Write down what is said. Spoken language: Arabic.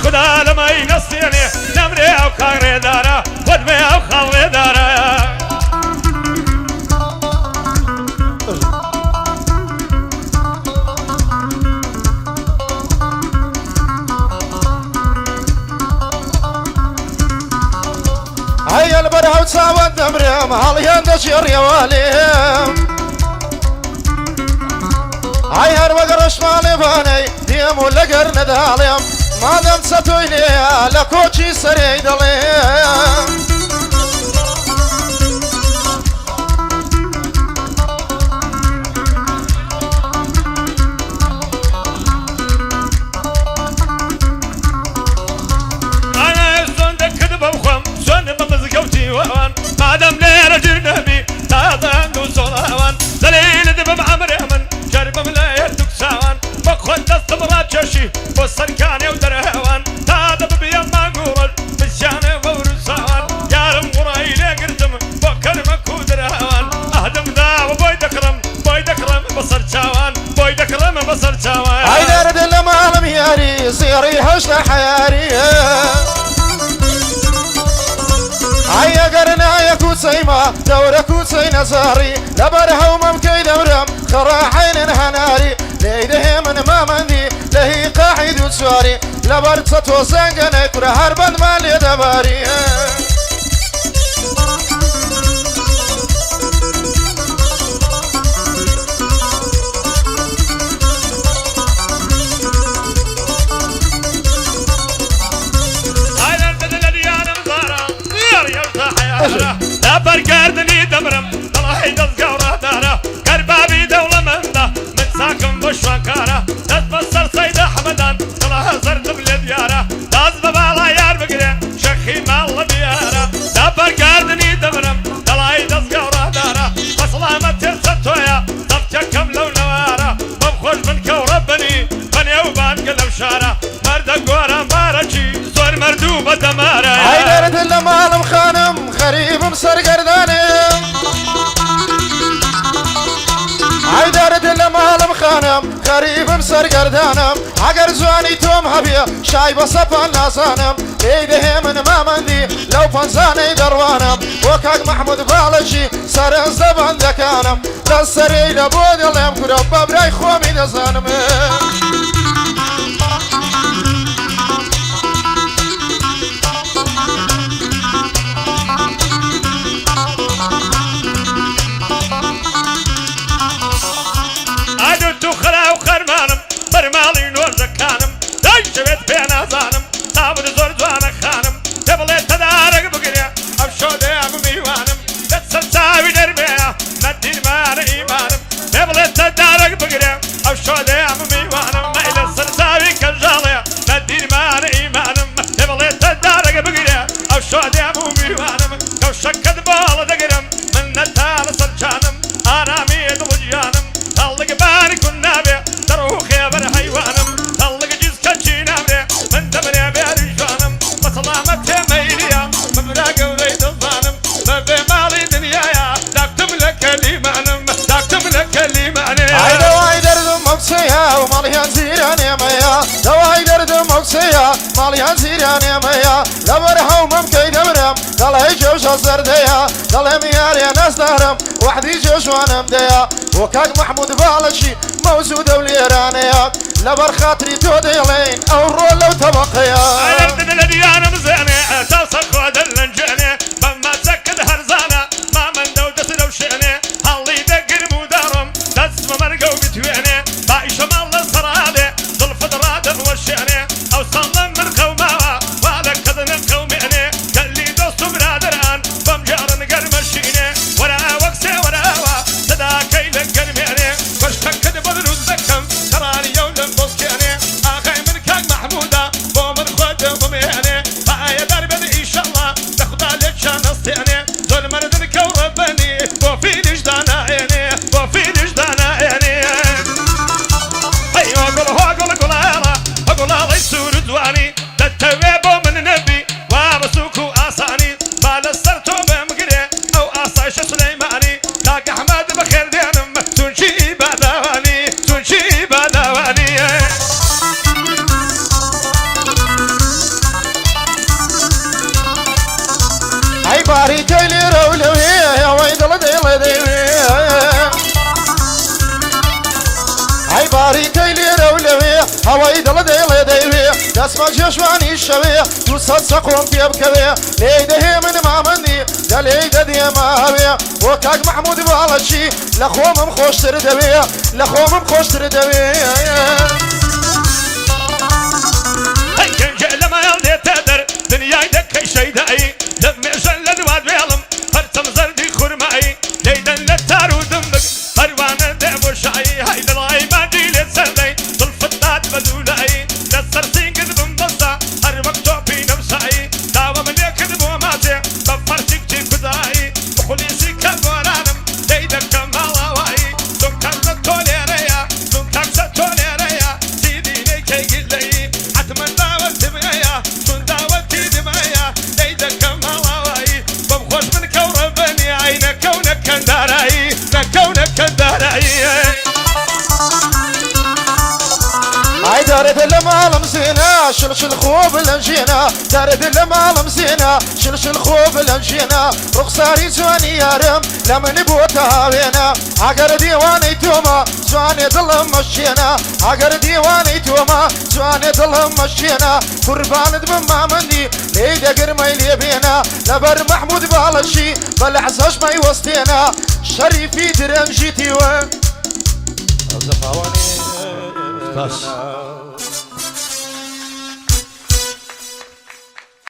خدا لما ينصيني نمري أو كاري دارا ودمي أو خالي دارا هيا البرها وتساوى الدمريم هاليان دشير يا واليم هيا البقرش مالي باني ديم ولا قرن داليم ما دام ستويني لكوتشي سري دليم مادام ليرة جنبي تاضان وصلاوان زليل دبم عمري من شرب ملاير تكساوان بخل دست مرات شاشي والسركاني ودرهوان تاضب بيما قورل بالشاني وورساوان يارم قرايلي قرتم بكر مكو درهوان اهدم دا وبوي دكرم بصر شاوان بوي دكرم بصر شاوان عيدار دل مالم ياري صيري هشنا حياري هيا قرنا يا كوسيما دورة كوسي نزاري لبرها وممكي دورم خراحين هناري ليده من ما مندي لهي قاعد وسواري لبرت ستو سنقني كره هربان مالي دباري لا برقردني دمرم طلعي دزقورة دارة قربابي دولة منده متساكن بشوكارة تتبصر سيد أحمدان طلع زرد بالديارة داز ببالا يار بقري شخي مال ديارة لا برقردني دمرم طلعي دزقورة دارة بسلامة ترسطويا صفتكم لو نوارة بمخوش من كوربني بني وبان قلب شارة مرد قورة مارجي زور مردوبة دمارة عيدار دل مالم خانم غريب مسر قردانم عيدار دل مالم خانم غريب مسر قردانم عقر زواني توم هبيا شاي بصفان ناسانم ليده من ما مندي لو فنزاني دروانم وكاك محمود بالشي سر زبان دكانم لسري لبود اللهم كرب براي خومي دزانم برمالي نور زكانم داي شبت بينا زانم تابد زور زوانا خانم تبلي تدارك بقريا افشو ديام ميوانم تتسل ساوي دربيا مدين مان ايمانم تبلي تدارك بقريا افشو ديام ميوانم ما الى السرساوي كالجاليا مدين مان ايمانم تبلي تدارك بقريا افشو ديام ميوانم كوشكد بالا دقرم من نتال سرجانم انا ميد وجيانم طلق بارك النابي دروخي برحيوانم طلق جيز كتشين امري من دبري بارجانم بسلامة ميريا مبراق وليد الظانم ببي مالي دنيايا داكتم لك ليمانم داكتم لك ليمانم دواي درد مقصية وماليان زيران يا ميا دواي درد مقصية ماليان زيران يا ميا لبرها وممكي دمرم دلهي جوش الزردية دلهي مياري ناس دهرم وحدي جوش وانا مديا وكاك محمود بالشي موزودة وليرانيا لبر خاطري توديلين او الرول لو تبقيا عيدن الذي انا مزيني توصل قواد اللنجاني بما تسكد هرزانا ما من دودة لو شئني هاللي دقر مدارم دس مرقو بتويني بايش مال الصرالي ظلف درادن والشئني او صلن من قوماوا وعلى كذن قوميني قال لي دوست برادران بمجارن قرمشيني ورا وقسي وراوا صداكي لك قرميني وش تكد بدر الزكم تراني يوم بوسكيني اخي من دل دل ديبي دس ما جشواني الشبيه دوسات سقوم تبكبيه ليده من ما مني دليده دي ما بيه وكاك محمود بالشي لخوم مخوش تردبيه لخوم مخوش تردبيه هاي كان لما يلدي تدر دنيا يدك شي داي دمي جلد واد بيلم فرتم زردي خرماي ليدا للتارو دمك فروانه دعو شاي هاي دلاي ما ديلي سردي ضلفتات بدولاي لسرسين قدبن بصا هربك توبي نفساي داوة من يكذب وماتي بفرتك جي كداي بخلي سيكا بورانم ليدا كمالاواي دمكك ستوليريا دمكك ستوليريا سيدي ليكي قلي حتما داوة تبغيا تون داوة تدمعيا ليدا كمالاواي بمخوش من كوربني عينك كونك كنداراي كونك كنداراي هاي دارت المعلم زينة شلشل خوب الانجينا دارت المعلم زينة شلشل خوب الانجينا رخصاري زواني يارم لمن بوتها بينا عقر ديواني توما زواني ظلم مشينا عقر ديواني توما زواني ظلم مشينا قربان بما مني ليدا قرمي لي بينا لبر محمود بالشي بالعزاش ما يوسطينا شريفي درنجيتي وين بس